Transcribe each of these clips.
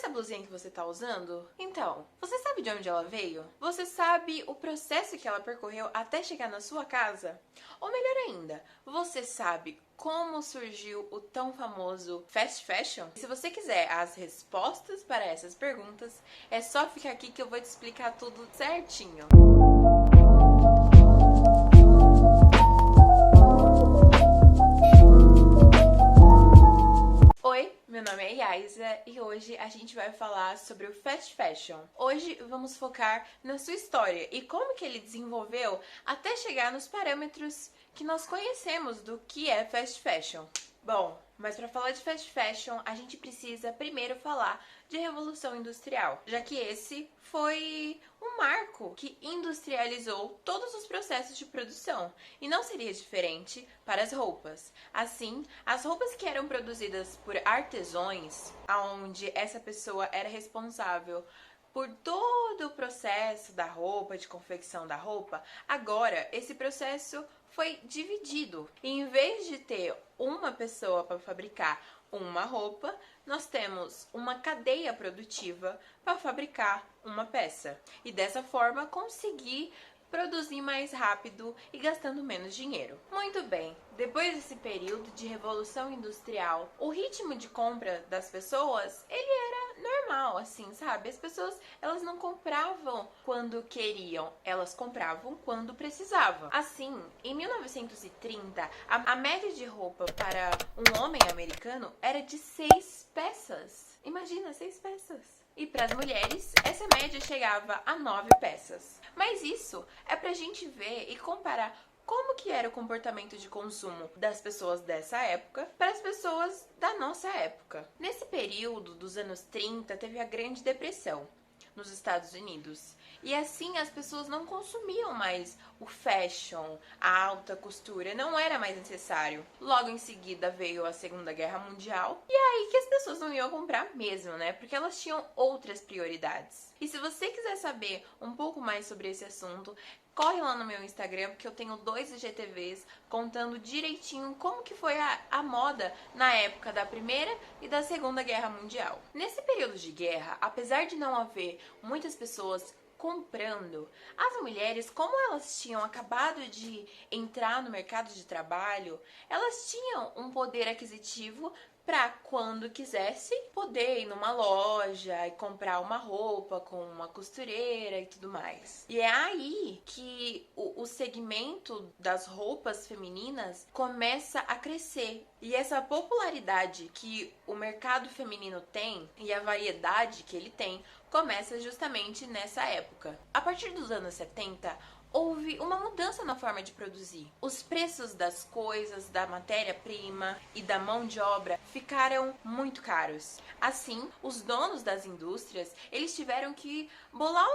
essa blusinha que você tá usando? Então, você sabe de onde ela veio? Você sabe o processo que ela percorreu até chegar na sua casa? Ou melhor ainda, você sabe como surgiu o tão famoso fast fashion? Se você quiser as respostas para essas perguntas, é só ficar aqui que eu vou te explicar tudo certinho. Oi, meu nome é Yaisa e hoje a gente vai falar sobre o fast fashion. Hoje vamos focar na sua história e como que ele desenvolveu até chegar nos parâmetros que nós conhecemos do que é fast fashion. Bom, mas para falar de fast fashion, a gente precisa primeiro falar de Revolução Industrial, já que esse foi um marco que industrializou todos os processos de produção, e não seria diferente para as roupas. Assim, as roupas que eram produzidas por artesãos, onde essa pessoa era responsável por todo o processo da roupa, de confecção da roupa, agora esse processo foi dividido. E em vez de ter uma pessoa para fabricar uma roupa, nós temos uma cadeia produtiva para fabricar uma peça. E dessa forma conseguir produzir mais rápido e gastando menos dinheiro. Muito bem, depois desse período de revolução industrial, o ritmo de compra das pessoas, ele era normal, assim, sabe? As pessoas, elas não compravam quando queriam, elas compravam quando precisavam. Assim, em 1930, a média de roupa para um homem americano era de 6 peças. Imagina, 6 peças. E para as mulheres, essa média chegava a 9 peças. Mas isso é pra gente ver e comparar como que era o comportamento de consumo das pessoas dessa época para as pessoas da nossa época. Nesse período dos anos 30, teve a Grande Depressão nos Estados Unidos. E assim as pessoas não consumiam mais o fashion, a alta costura, não era mais necessário. Logo em seguida veio a Segunda Guerra Mundial, e é aí que as pessoas não iam comprar mesmo, né? Porque elas tinham outras prioridades. E se você quiser saber um pouco mais sobre esse assunto, corre lá no meu Instagram, porque eu tenho 2 IGTVs contando direitinho como que foi a moda na época da Primeira e da Segunda Guerra Mundial. Nesse período de guerra, apesar de não haver muitas pessoas comprando, as mulheres, como elas tinham acabado de entrar no mercado de trabalho, elas tinham um poder aquisitivo para quando quisesse poder ir numa loja e comprar uma roupa com uma costureira e tudo mais. E é aí que o segmento das roupas femininas começa a crescer. E essa popularidade que o mercado feminino tem e a variedade que ele tem começa justamente nessa época. A partir dos anos 70, houve uma mudança na forma de produzir. Os preços das coisas, da matéria-prima e da mão de obra ficaram muito caros. Assim, os donos das indústrias, eles tiveram que bolar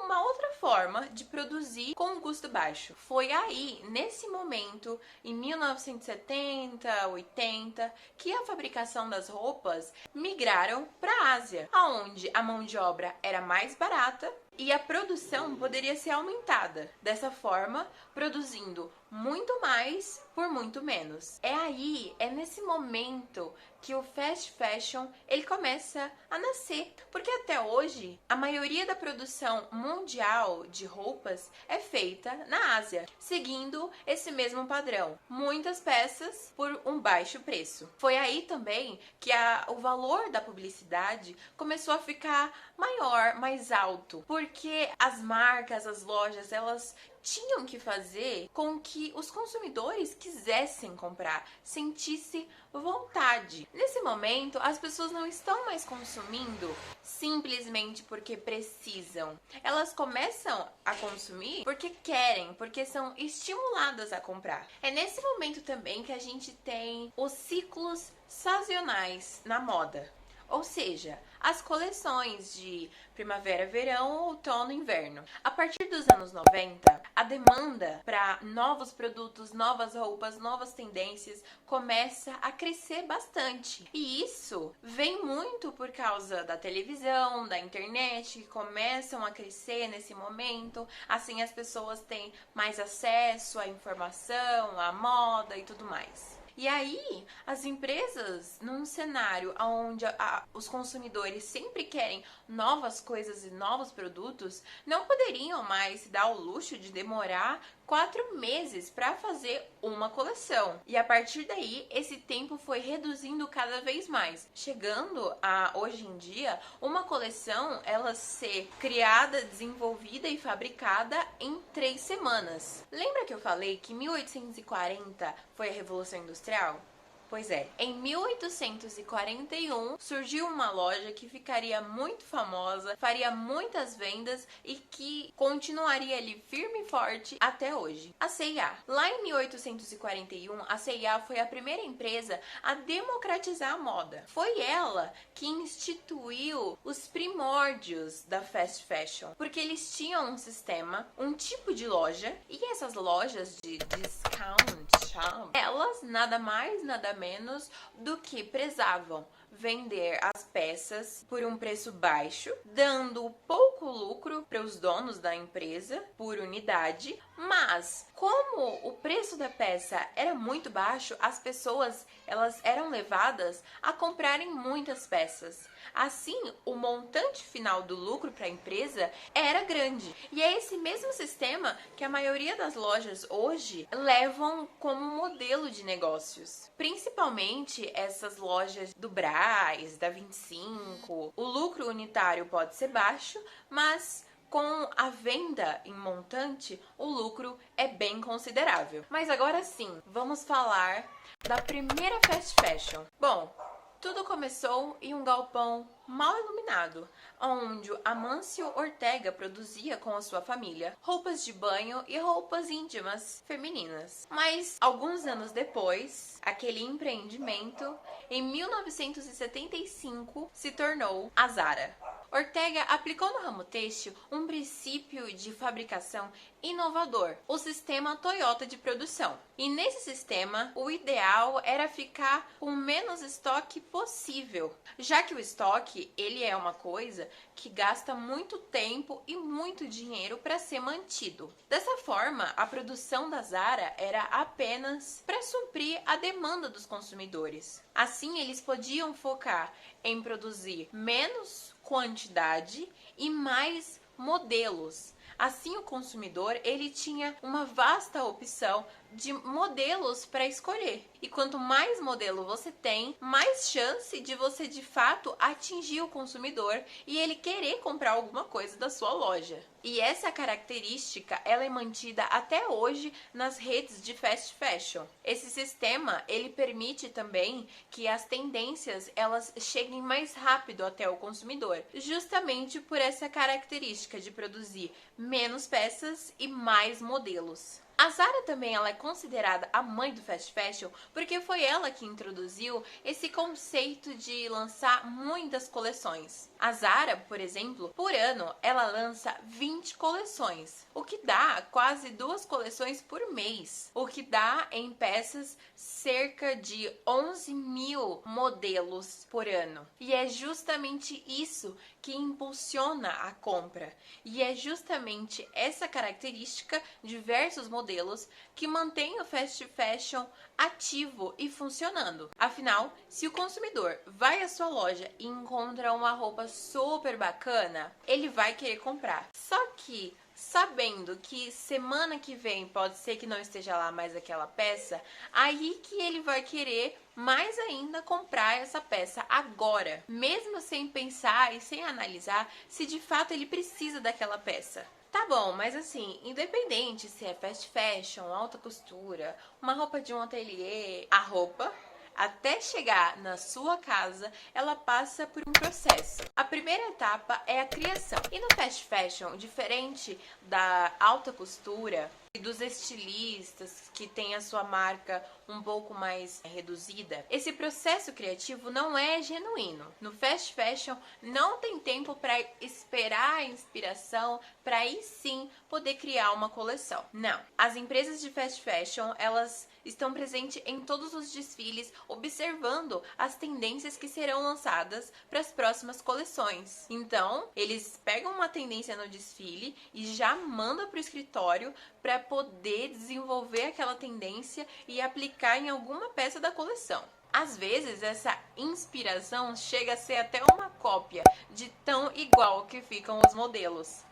uma outra forma de produzir com um custo baixo. Foi aí, nesse momento, em 1970, 80, que a fabricação das roupas migraram para a Ásia, onde a mão de obra era mais barata e a produção poderia ser aumentada. Dessa forma, produzindo muito mais por muito menos. É nesse momento que o fast fashion ele começa a nascer, porque até hoje a maioria da produção mundial de roupas é feita na Ásia, seguindo esse mesmo padrão, muitas peças por um baixo preço. Foi aí também que o valor da publicidade começou a ficar maior, mais alto, porque as marcas, as lojas, elas tinham que fazer com que os consumidores quisessem comprar, sentissem vontade. Nesse momento, as pessoas não estão mais consumindo simplesmente porque precisam. Elas começam a consumir porque querem, porque são estimuladas a comprar. É nesse momento também que a gente tem os ciclos sazonais na moda. Ou seja, as coleções de primavera, verão, outono, inverno. A partir dos anos 90, a demanda para novos produtos, novas roupas, novas tendências começa a crescer bastante. E isso vem muito por causa da televisão, da internet, que começam a crescer nesse momento. Assim as pessoas têm mais acesso à informação, à moda e tudo mais. E aí, as empresas, num cenário onde os consumidores sempre querem novas coisas e novos produtos, não poderiam mais se dar o luxo de demorar 4 meses para fazer uma coleção. E a partir daí, esse tempo foi reduzindo cada vez mais, chegando a, hoje em dia, uma coleção ela ser criada, desenvolvida e fabricada em 3 semanas. Lembra que eu falei que 1840 foi a Revolução Industrial? Pois é, em 1841 surgiu uma loja que ficaria muito famosa, faria muitas vendas e que continuaria ali firme e forte até hoje, a C&A. Lá em 1841, a C&A foi a primeira empresa a democratizar a moda. Foi ela que instituiu os primórdios da fast fashion, porque eles tinham um sistema, um tipo de loja, e essas lojas de discount shop, elas nada mais, nada menos do que prezavam vender as peças por um preço baixo, dando pouco lucro para os donos da empresa por unidade, mas como o preço da peça era muito baixo, as pessoas elas eram levadas a comprarem muitas peças. Assim, o montante final do lucro para a empresa era grande. E é esse mesmo sistema que a maioria das lojas hoje levam como modelo de negócios. Principalmente essas lojas do Brás, da 25. O lucro unitário pode ser baixo, mas com a venda em montante, o lucro é bem considerável. Mas agora sim, vamos falar da primeira fast fashion. Bom, tudo começou em um galpão mal iluminado, onde Amâncio Ortega produzia com a sua família roupas de banho e roupas íntimas femininas. Mas, alguns anos depois, aquele empreendimento, em 1975, se tornou a Zara. Ortega aplicou no ramo têxtil um princípio de fabricação inovador, o sistema Toyota de produção. E nesse sistema, o ideal era ficar com o menos estoque possível, já que o estoque ele é uma coisa que gasta muito tempo e muito dinheiro para ser mantido. Dessa forma, a produção da Zara era apenas para suprir a demanda dos consumidores. Assim, eles podiam focar em produzir menos quantidade e mais modelos. Assim, o consumidor ele tinha uma vasta opção de modelos para escolher. E quanto mais modelo você tem, mais chance de você de fato atingir o consumidor e ele querer comprar alguma coisa da sua loja. E essa característica ela é mantida até hoje nas redes de fast fashion. Esse sistema ele permite também que as tendências elas cheguem mais rápido até o consumidor, justamente por essa característica de produzir menos peças e mais modelos. A Zara também ela é considerada a mãe do fast fashion porque foi ela que introduziu esse conceito de lançar muitas coleções. A Zara, por exemplo, por ano ela lança 20 coleções, o que dá quase 2 coleções por mês, o que dá em peças cerca de 11.000 modelos por ano. E é justamente isso que impulsiona a compra. E é justamente essa característica, diversos modelos, que mantém o fast fashion ativo e funcionando. Afinal, se o consumidor vai à sua loja e encontra uma roupa super bacana, ele vai querer comprar. Só que sabendo que semana que vem pode ser que não esteja lá mais aquela peça, aí que ele vai querer mais ainda comprar essa peça agora, mesmo sem pensar e sem analisar se de fato ele precisa daquela peça. Tá bom, mas assim, independente se é fast fashion, alta costura, uma roupa de um ateliê, a roupa, até chegar na sua casa, ela passa por um processo. A primeira etapa é a criação. E no fast fashion, diferente da alta costura e dos estilistas que têm a sua marca um pouco mais reduzida, esse processo criativo não é genuíno. No fast fashion, não tem tempo para esperar a inspiração para aí sim poder criar uma coleção. Não. As empresas de fast fashion, elas estão presentes em todos os desfiles, observando as tendências que serão lançadas para as próximas coleções. Então, eles pegam uma tendência no desfile e já mandam para o escritório para poder desenvolver aquela tendência e aplicar aplicar em alguma peça da coleção. Às vezes, essa inspiração chega a ser até uma cópia de tão igual que ficam os modelos.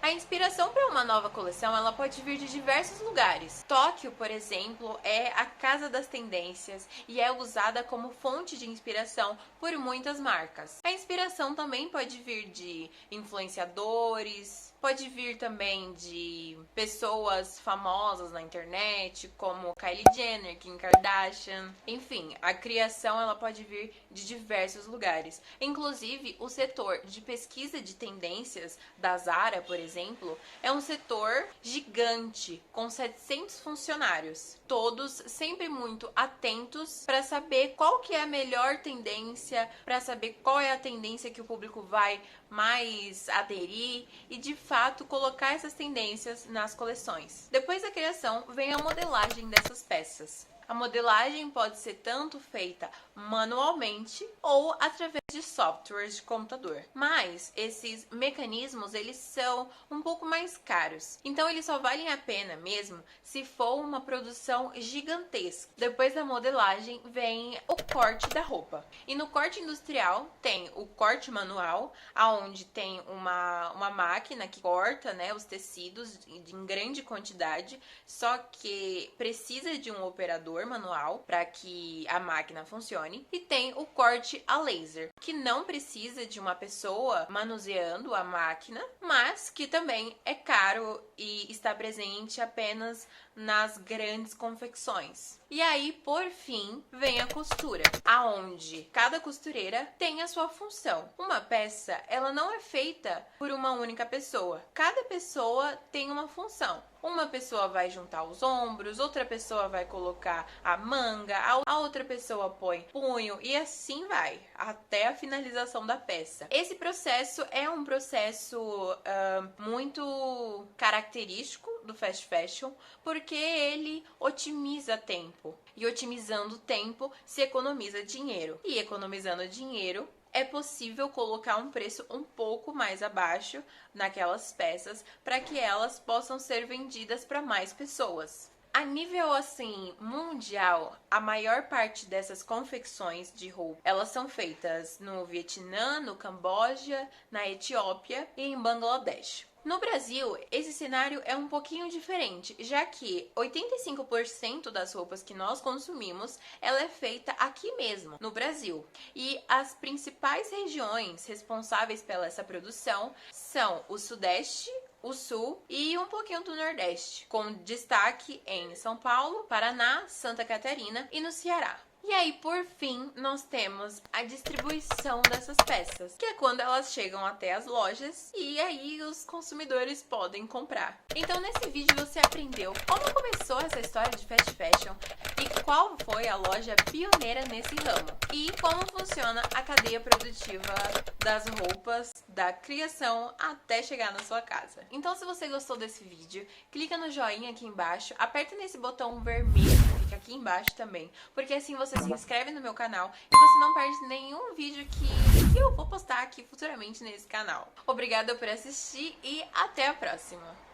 A inspiração para uma nova coleção ela pode vir de diversos lugares. Tóquio, por exemplo, é a casa das tendências e é usada como fonte de inspiração por muitas marcas. A inspiração também pode vir de influenciadores, pode vir também de pessoas famosas na internet, como Kylie Jenner, Kim Kardashian. Enfim, a criação ela pode vir de diversos lugares. Inclusive, o setor de pesquisa de tendências da Zara, por exemplo, é um setor gigante, com 700 funcionários. Todos sempre muito atentos para saber qual que é a melhor tendência, para saber qual é a tendência que o público vai mais aderir e, de fato, colocar essas tendências nas coleções. Depois da criação, vem a modelagem dessas peças. A modelagem pode ser tanto feita manualmente ou através de softwares de computador. Mas esses mecanismos, eles são um pouco mais caros. Então eles só valem a pena mesmo se for uma produção gigantesca. Depois da modelagem vem o corte da roupa. E no corte industrial tem o corte manual, onde tem uma máquina que corta, né, os tecidos em grande quantidade, só que precisa de um operador manual para que a máquina funcione. E tem o corte a laser, que não precisa de uma pessoa manuseando a máquina, mas que também é caro e está presente apenas nas grandes confecções. E aí, por fim, vem a costura, aonde cada costureira tem a sua função. Uma peça, ela não é feita por uma única pessoa. Cada pessoa tem uma função. Uma pessoa vai juntar os ombros, outra pessoa vai colocar a manga, a outra pessoa põe punho e assim vai, até a finalização da peça. Esse processo é um processo muito característico do fast fashion, porque ele otimiza tempo. E otimizando tempo, se economiza dinheiro. E economizando dinheiro, é possível colocar um preço um pouco mais abaixo naquelas peças para que elas possam ser vendidas para mais pessoas. A nível assim mundial, a maior parte dessas confecções de roupa, elas são feitas no Vietnã, no Camboja, na Etiópia e em Bangladesh. No Brasil, esse cenário é um pouquinho diferente, já que 85% das roupas que nós consumimos, ela é feita aqui mesmo, no Brasil. E as principais regiões responsáveis pela essa produção são o Sudeste, o Sul e um pouquinho do Nordeste, com destaque em São Paulo, Paraná, Santa Catarina e no Ceará. E aí, por fim, nós temos a distribuição dessas peças, que é quando elas chegam até as lojas e aí os consumidores podem comprar. Então, nesse vídeo você aprendeu como começou essa história de fast fashion e qual foi a loja pioneira nesse ramo e como funciona a cadeia produtiva das roupas, da criação até chegar na sua casa. Então, se você gostou desse vídeo, clica no joinha aqui embaixo, aperta nesse botão vermelho que fica aqui embaixo também, porque assim você se inscreve no meu canal e você não perde nenhum vídeo que eu vou postar aqui futuramente nesse canal. Obrigada por assistir e até a próxima!